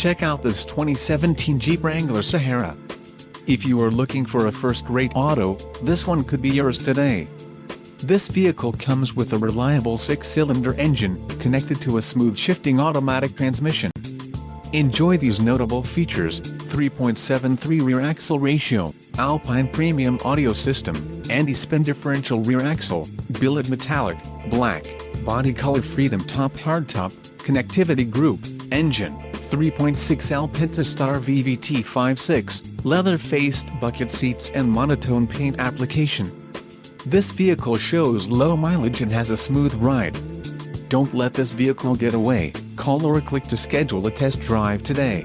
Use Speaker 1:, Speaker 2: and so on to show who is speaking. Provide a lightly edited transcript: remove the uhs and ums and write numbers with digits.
Speaker 1: Check out this 2017 Jeep Wrangler Sahara. If you are looking for a first-rate auto, this one could be yours today. This vehicle comes with a reliable 6-cylinder engine, connected to a smooth shifting automatic transmission. Enjoy these notable features: 3.73 rear axle ratio, Alpine premium audio system, anti-spin differential rear axle, billet metallic, black, body color freedom top hardtop, connectivity group, engine, 3.6L Pentastar VVT 5.6, leather-faced bucket seats and monotone paint application. This vehicle shows low mileage and has a smooth ride. Don't let this vehicle get away. Call or click to schedule a test drive today.